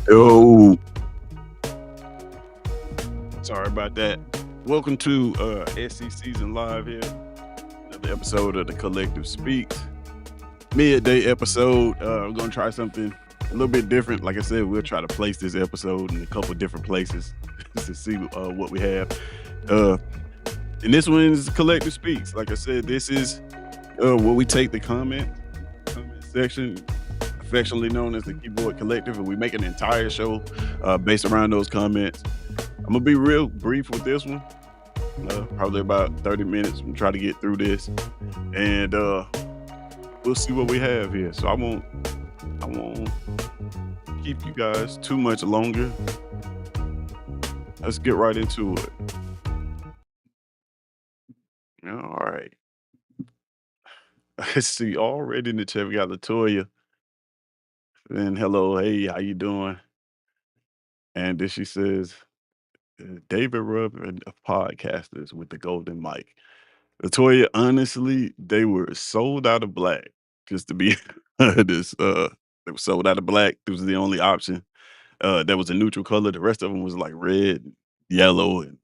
Yo, sorry about that. Welcome to SECZN Live here. Another episode of the Collective Speaks. Midday episode. We're gonna try something a little bit different. Like I said, we'll try to place this episode in a couple different places to see what we have. Uh, and this one is Collective Speaks. Like I said, this is where we take the comment section, affectionately known as the Keyboard Collective, and we make an entire show based around those comments. I'm gonna be real brief with this one. Probably about 30 minutes. I'm try to get through this, and we'll see what we have here. So I won't keep you guys too much longer. Let's get right into it. All right. Let's see. Already in the chat, we got Latoya. And hello, hey, how you doing? And then she says, David Rubb of podcasters with the golden mic. Latoya, honestly, they were sold out of black. Just to be honest, they were sold out of black. It was the only option. That was a neutral color. The rest of them was like red, yellow, and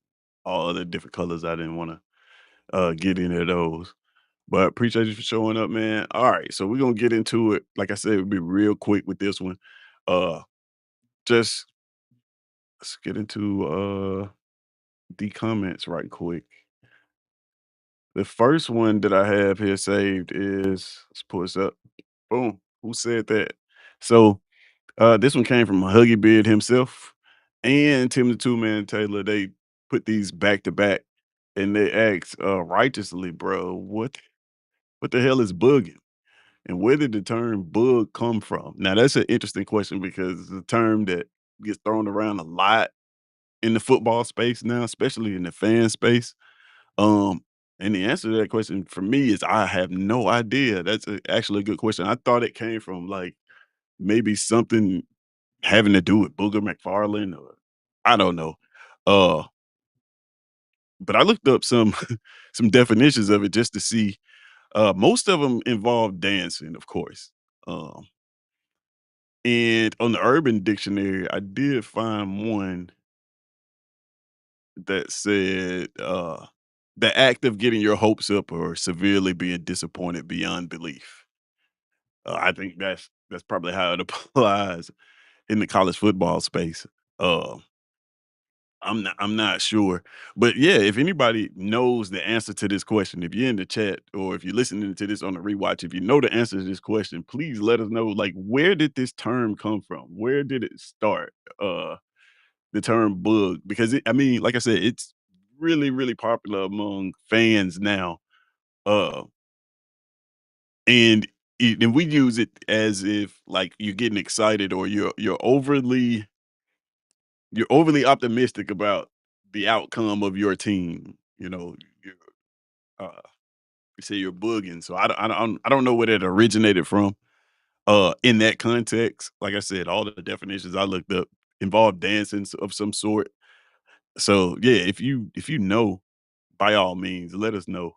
all other different colors. I didn't want to get any of those. But appreciate you for showing up, man. All right, so we're gonna get into it. Like I said, we'll be real quick with this one. Uh, just let's get into the comments right quick. The first one that I have here saved is let's pull this up. Boom. Who said that? So this one came from Huggy Beard himself and Tim the Two Man Taylor. They put these back to back and they asked righteously, bro, what the hell is bugging? And where did the term bug come from? Now that's an interesting question because it's a term that gets thrown around a lot in the football space now, especially in the fan space. Um, and the answer to that question for me is I have no idea. That's actually a good question. I thought it came from like maybe something having to do with Booger McFarlane or I don't know. Uh, but I looked up some some definitions of it just to see. Most of them involve dancing, of course. Um, and on the Urban Dictionary, I did find one that said the act of getting your hopes up or severely being disappointed beyond belief. I think that's probably how it applies in the college football space. Uh, I'm not sure. But yeah, if anybody knows the answer to this question, if you're in the chat or if you're listening to this on the rewatch, if you know the answer to this question, please let us know like where did this term come from? Where did it start? The term bug because I mean, like I said, it's really really popular among fans now. Uh and and we use it as if like you're getting excited or you're overly optimistic about the outcome of your team. You're, uh, you say you're bugging. So I don't know where that originated from. In that context, like I said, all the definitions I looked up involve dancing of some sort. So yeah, if you know, by all means, let us know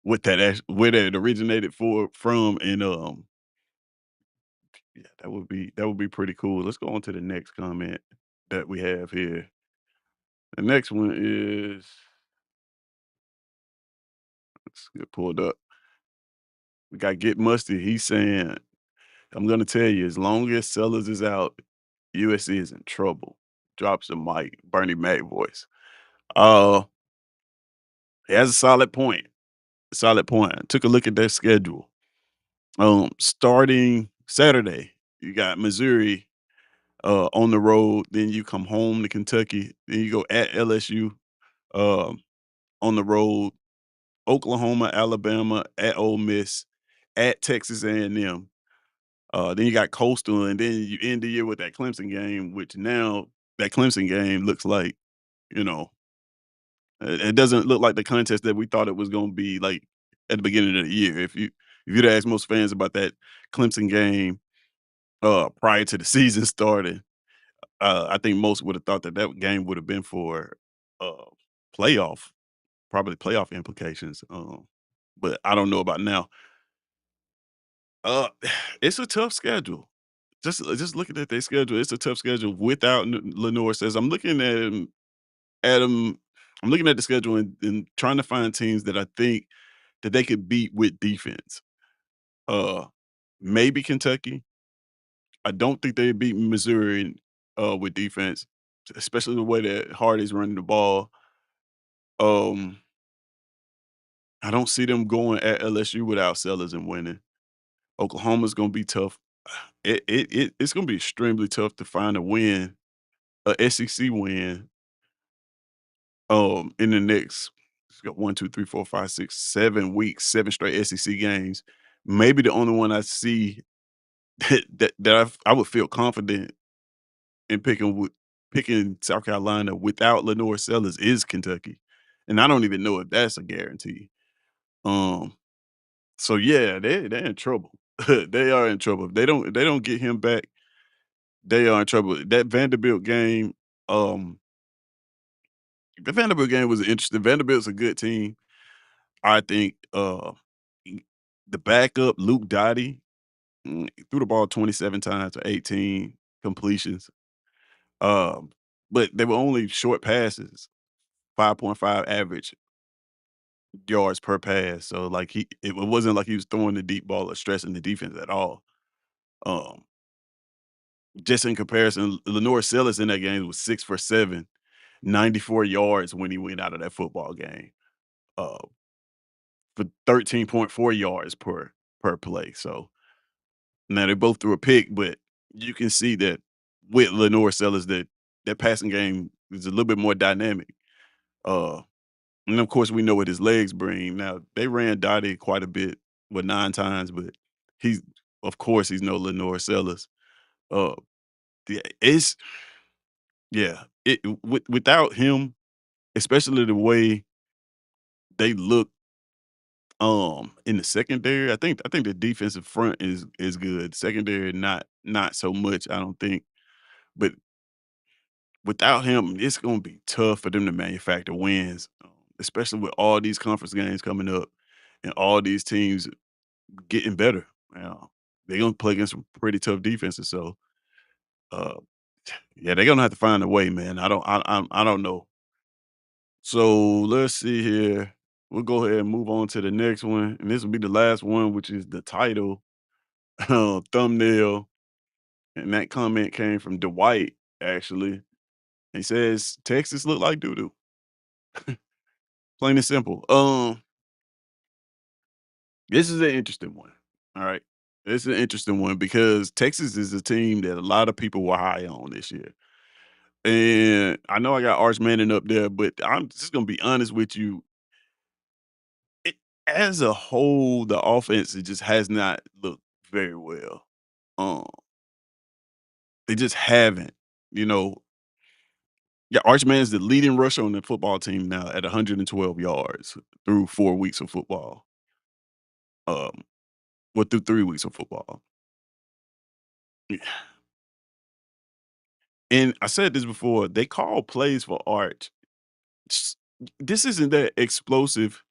what where that originated from, and yeah, that would be pretty cool. Let's go on to the next comment that we have here. The next one is let's get pulled up. We got Get Musty. He's saying, I'm gonna tell you, as long as Sellers is out, USC is in trouble. Drops the mic, Bernie Mac voice. Uh, he has a solid point. Solid point. I took a look at their schedule. Starting Saturday, you got Missouri on the road, then you come home to Kentucky, then you go at LSU um, on the road, Oklahoma, Alabama, at Ole Miss, at Texas A&M. Then you got Coastal, and then you end the year with that Clemson game, which now that Clemson game looks like, you know, it doesn't look like the contest that we thought it was going to be like at the beginning of the year. If you'd ask most fans about that Clemson game prior to the season starting, I think most would have thought that that game would have been for uh, playoff, probably playoff implications. But I don't know about now. Uh, it's a tough schedule. just looking at their schedule, it's a tough schedule without Lenore says. I'm looking at 'em I'm looking at the schedule and trying to find teams that I think that they could beat with defense. Uh, Maybe Kentucky. I don't think they beat Missouri, with defense, especially the way that Hardy's running the ball. Um, I don't see them going at LSU without Sellers and winning. Oklahoma's gonna be tough. It's gonna be extremely tough to find a win, a SEC win, in the next it's got 1, 2, 3, 4, 5, 6, 7 weeks, 7 straight SEC games. Maybe the only one I see that I would feel confident in picking South Carolina without Lenore Sellers is Kentucky, and I don't even know if that's a guarantee. Um, so yeah, they're in trouble. They are in trouble. If they don't get him back, they are in trouble. That Vanderbilt game, um, the Vanderbilt game was interesting. Vanderbilt's a good team. I think e- the backup Luke Doty threw the ball 27 times for 18 completions. Um, but they were only short passes, 5.5 average yards per pass. So like it wasn't like he was throwing the deep ball or stressing the defense at all. Um, just in comparison, Lenore Sellers in that game was 6 for 7, 94 yards when he went out of that football game. Uh, for 13.4 yards per play. So now they both threw a pick, but you can see that with Lenore Sellers that passing game is a little bit more dynamic. Uh, and of course we know what his legs bring. Now they ran Dottie quite a bit, with 9 times, but he's of course he's no Lenore Sellers. Uh, yeah, it's yeah. Without him, especially the way they look in the secondary, I think the defensive front is good. Secondary, not so much, I don't think. But without him, it's gonna be tough for them to manufacture wins, especially with all these conference games coming up and all these teams getting better. Now, they're gonna play against some pretty tough defenses. So, uh, yeah, they're gonna have to find a way, man. I don't know. So let's see here. We'll go ahead and move on to the next one, and this will be the last one, which is the title thumbnail. And that comment came from Dwight, actually. He says, Texas look like doo doo. Plain and simple. This is an interesting one. All right. This is an interesting one because Texas is a team that a lot of people were high on this year. And I know I got Arch Manning up there, but I'm just gonna be honest with you. It, as a whole, the offense it just has not looked very well. Um, they just haven't. You know, yeah, Archman is the leading rusher on the football team now at 112 yards through 4 weeks of football. Um, through 3 weeks of football. Yeah. And I said this before, they call plays for Arch. S This isn't that explosive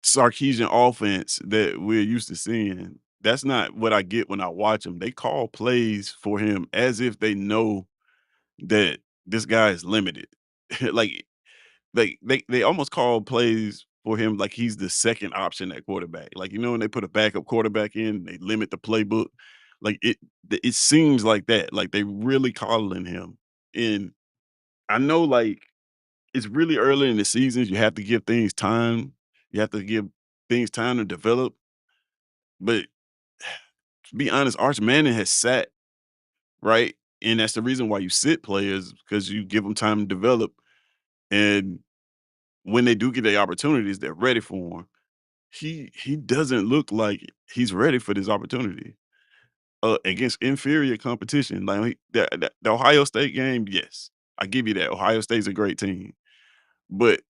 Sarkisian offense that we're used to seeing. That's not what I get when I watch him. They call plays for him as if they know that this guy is limited. Like they almost call plays for him like he's the second option at quarterback. Like, you know, when they put a backup quarterback in, they limit the playbook. Like it seems like that. Like they really coddling him. And I know like it's really early in the seasons. You have to give things time. You have to give things time to develop. But to be honest, Arch Manning has sat, right? And that's the reason why you sit players because you give them time to develop. And when they do get the opportunities, they're ready for them. He doesn't look like he's ready for this opportunity, against inferior competition. Like, the Ohio State game, yes, I give you that. Ohio State's a great team, but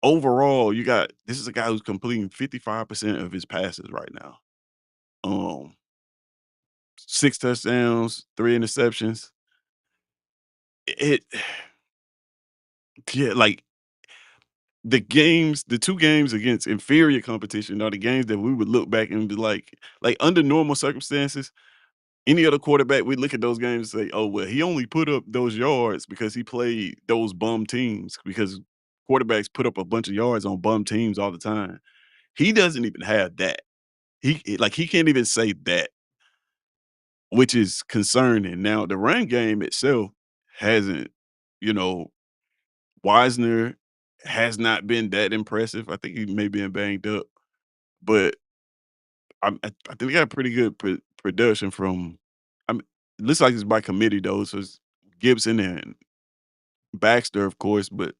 overall, you got this is a guy who's completing 55% of his passes right now. Um, 6 touchdowns, 3 interceptions. It yeah, like, the 2 games against inferior competition are the games that we would look back and be like, under normal circumstances Any other quarterback, we look at those games and say, "Oh, well, he only put up those yards because he played those bum teams," because quarterbacks put up a bunch of yards on bum teams all the time. He doesn't even have that. He can't even say that, which is concerning. Now, the run game itself hasn't, you know, Wisner has not been that impressive. I think he may been banged up, but I think we got pretty good production from. It looks like it's by committee though. So it's Gibson and Baxter, of course, but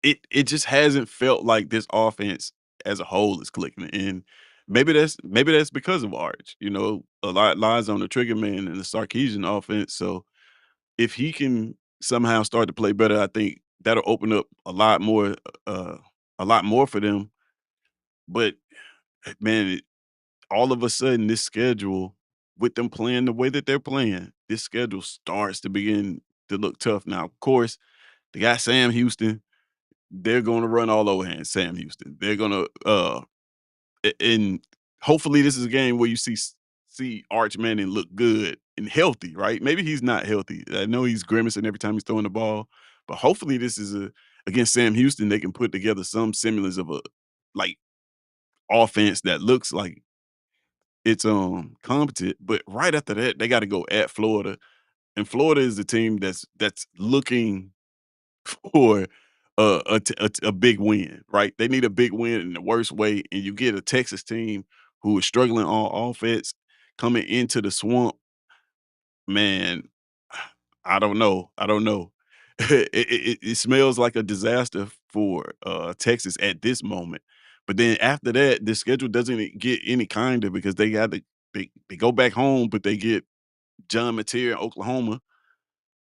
it just hasn't felt like this offense as a whole is clicking. And maybe that's because of Arch. You know, a lot lies on the trigger man and the Sarkeesian offense. So if he can somehow start to play better, I think that'll open up uh, a lot more for them. But man, all of a sudden this schedule with them playing the way that they're playing, this schedule starts to begin to look tough. Now, of course, they got Sam Houston. They're going to run all over him, Sam Houston. They're going to and hopefully this is a game where you see Arch Manning look good and healthy, right? Maybe he's not healthy. I know he's grimacing every time he's throwing the ball, but hopefully this is a against Sam Houston they can put together some semblance of a like offense that looks like it's, competent, but right after that, they gotta go at Florida, and Florida is the team that's looking for a big win, right? They need a big win in the worst way, and you get a Texas team who is struggling on offense coming into the swamp, man, I don't know. It smells like a disaster for, Texas at this moment, but then after that, the schedule doesn't get any kinder because they go back home, but they get John Mateer, Oklahoma.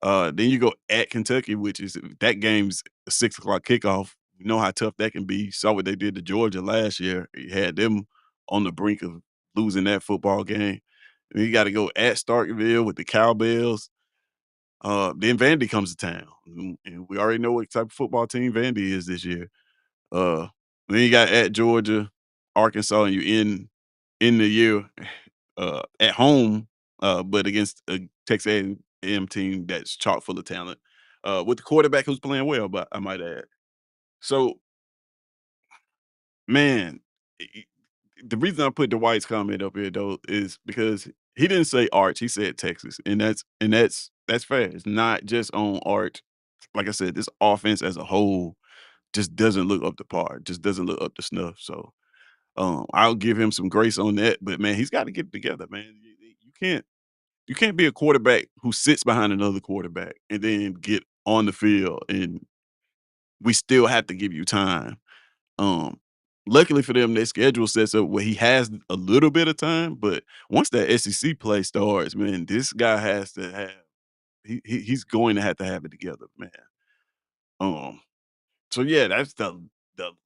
Then you go at Kentucky, which is that game's a 6 o'clock kickoff. You know how tough that can be. Saw what they did to Georgia last year. You had them on the brink of losing that football game. And you got to go at Starkville with the Cowbells. Then Vandy comes to town, and we already know what type of football team Vandy is this year. Uh, then you got at Georgia, Arkansas, and you in the year at home, but against a Texas A&M team that's chock full of talent, with the quarterback who's playing well, but I might add. So, man, i- the reason I put Dwight's comment up here though is because he didn't say Arch, he said Texas, and that's fair. It's not just on Arch. Like I said, this offense as a whole just doesn't look up to par, just doesn't look up to snuff. So, I'll give him some grace on that. But man, he's got to get it together, man. You can't be a quarterback who sits behind another quarterback and then get on the field and we still have to give you time. Um, Luckily for them, their schedule sets up where he has a little bit of time, but once that SEC play starts, man, this guy has to have he's going to have it together, man. Um, so yeah, that's the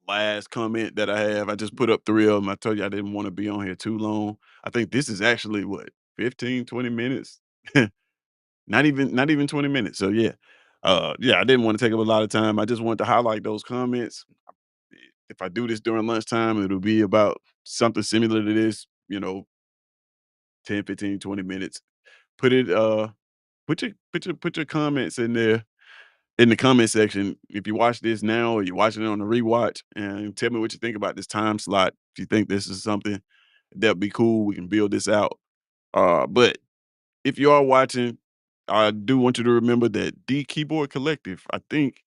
last comment that I have. I just put up 3 of them. I told you I didn't want to be on here too long. I think this is actually what 15, 20 minutes. Not even 20 minutes. So yeah. Yeah, I didn't want to take up a lot of time. I just wanted to highlight those comments. If I do this during lunchtime, it'll be about something similar to this, 10, 15, 20 minutes. Put it put your comments in there in the comment section. If you watch this now or you're watching it on the rewatch, and tell me what you think about this time slot. If you think this is something that'd be cool, we can build this out. But if you are watching, I do want you to remember that the Keyboard Collective, I think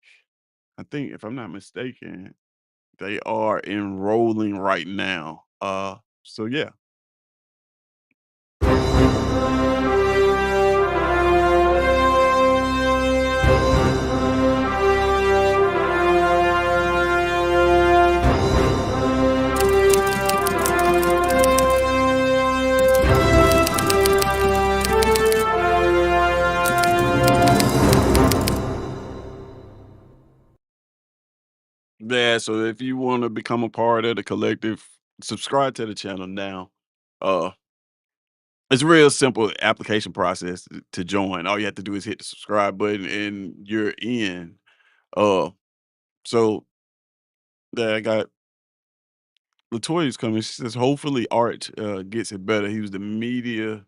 if I'm not mistaken, they are enrolling right now. So yeah. Yeah, so if you want to become a part of the collective, subscribe to the channel now. Uh it's a real simple application process to join. All you have to do is hit the subscribe button and you're in. Uh so yeah, I got Latoya's coming. She says hopefully Art gets it better. He was the media.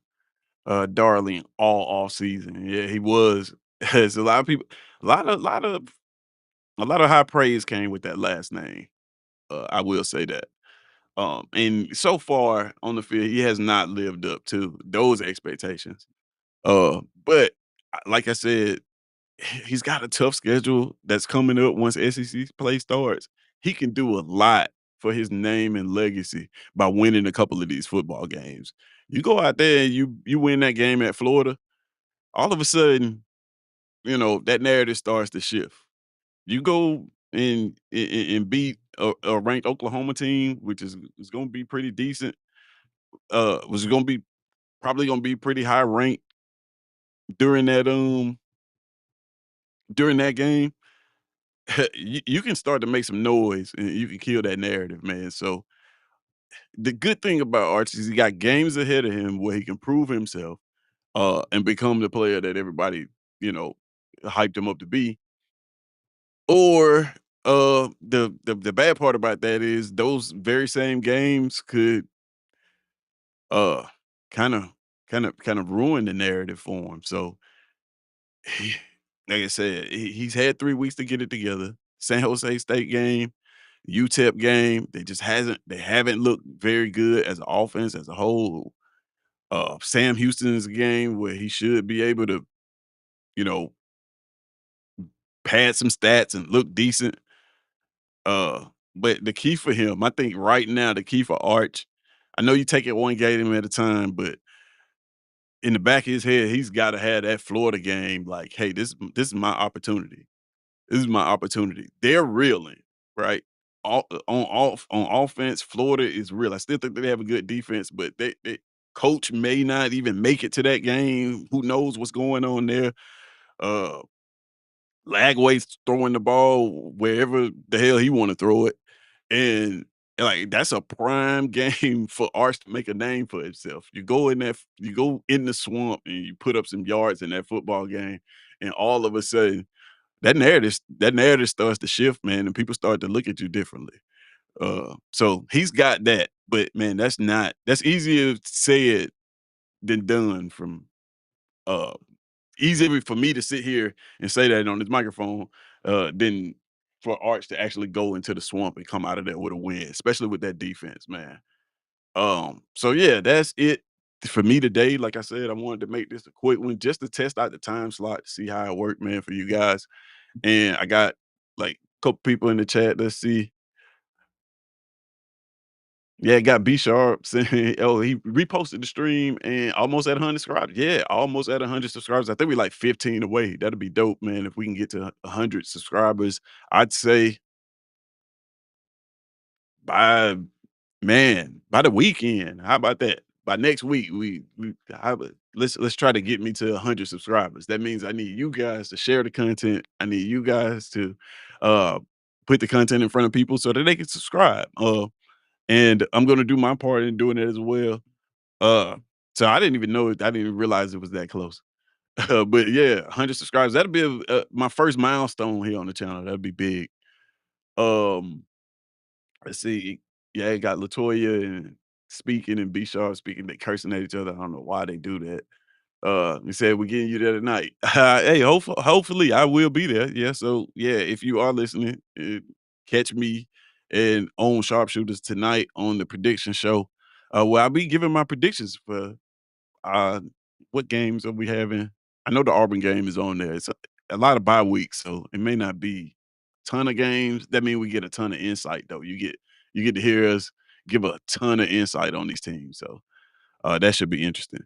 darling all off season. Yeah, he was. It's a lot of people, a lot of high praise came with that last name. I will say that. And so far on the field, he has not lived up to those expectations. But like I said, he's got a tough schedule that's coming up once SEC play starts. He can do a lot for his name and legacy by winning a couple of these football games. You go out there and you win that game at Florida, all of a sudden, that narrative starts to shift. You go and beat a ranked Oklahoma team, which is going to be pretty decent. Was going to be probably going to be pretty high ranked during that game. You can start to make some noise and you can kill that narrative, man. So the good thing about Archie is he got games ahead of him where he can prove himself and become the player that everybody, you know, hyped him up to be. Or the bad part about that is those very same games could uh kind of kind of ruin the narrative for him. So he, like I said, he's had 3 weeks to get it together. San Jose State game, UTEP game, they haven't looked very good as an offense as a whole. Sam Houston's game where he should be able to, you know, pad some stats and look decent. But the key for him, I think right now, the key for Arch, I know you take it one game at a time, but in the back of his head, he's got to have that Florida game. Like, hey, this is my opportunity. This is my opportunity. They're reeling, right? On offense, Florida is real. I still think they have a good defense, but they coach may not even make it to that game. Who knows what's going on there? Uh, Lagway's throwing the ball wherever the hell he want to throw it. And like that's a prime game for Arch to make a name for himself. You go in the swamp and you put up some yards in that football game, and all of a sudden that narrative starts to shift, man, and people start to look at you differently. So he's got that, but man, that's easier said than done from uh easier for me to sit here and say that on this microphone, than for Arch to actually go into the swamp and come out of there with a win, especially with that defense, man. So yeah, that's it for me today. Like I said, I wanted to make this a quick one just to test out the time slot to see how it worked, man, for you guys. And I got like a couple people in the chat. Let's see. Yeah, got B Sharp saying, oh, he reposted the stream and almost at 100 subscribers. Yeah, almost at 100 subscribers. I think we like 15 away. That'd be dope, man. If we can get to 100 subscribers, I'd say by by the weekend. How about that? By next week, let's try to get me to 100 subscribers. That means I need you guys to share the content. I need you guys to uh put the content in front of people so that they can subscribe. And I'm gonna do my part in doing it as well. Uh, so I didn't even know it. I didn't even realize it was that close. But yeah, 100 subscribers. That'll be my first milestone here on the channel. That'd be big. Um, let's see. Yeah, it got Latoya and speaking and B Sharp speaking. They cursing at each other. I don't know why they do that. He said we're getting you there tonight. Hey, hopefully I will be there. Yeah. So yeah, if you are listening, catch me and on Sharpshooters tonight on the prediction show. Where I'll be giving my predictions for uh, what games are we having? I know the Auburn game is on there. It's a lot of bye weeks, so it may not be a ton of games. That means we get a ton of insight, though. You get to hear us give a ton of insight on these teams, so that should be interesting.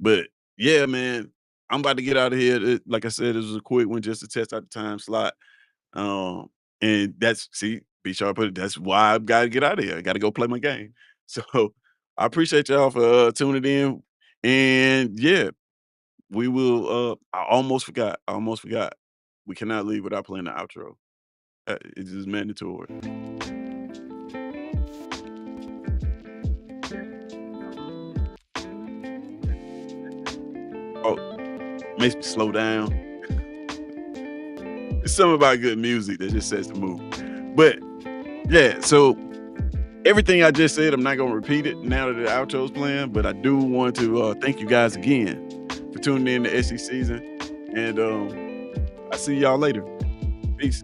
But yeah, man, I'm about to get out of here. Like I said, this was a quick one just to test out the time slot. Um, and that's see, B Sharp put it. That's why I've got to get out of here. I got to go play my game. So I appreciate y'all for tuning in. And yeah, we will. I almost forgot. I almost forgot. We cannot leave without playing the outro. It's just mandatory. Oh, makes me slow down. It's something about good music that just sets the mood. But yeah, so everything I just said, I'm not gonna repeat it now that the outro's playing, but I do want to thank you guys again for tuning in to SE Season, and I see y'all later. Peace.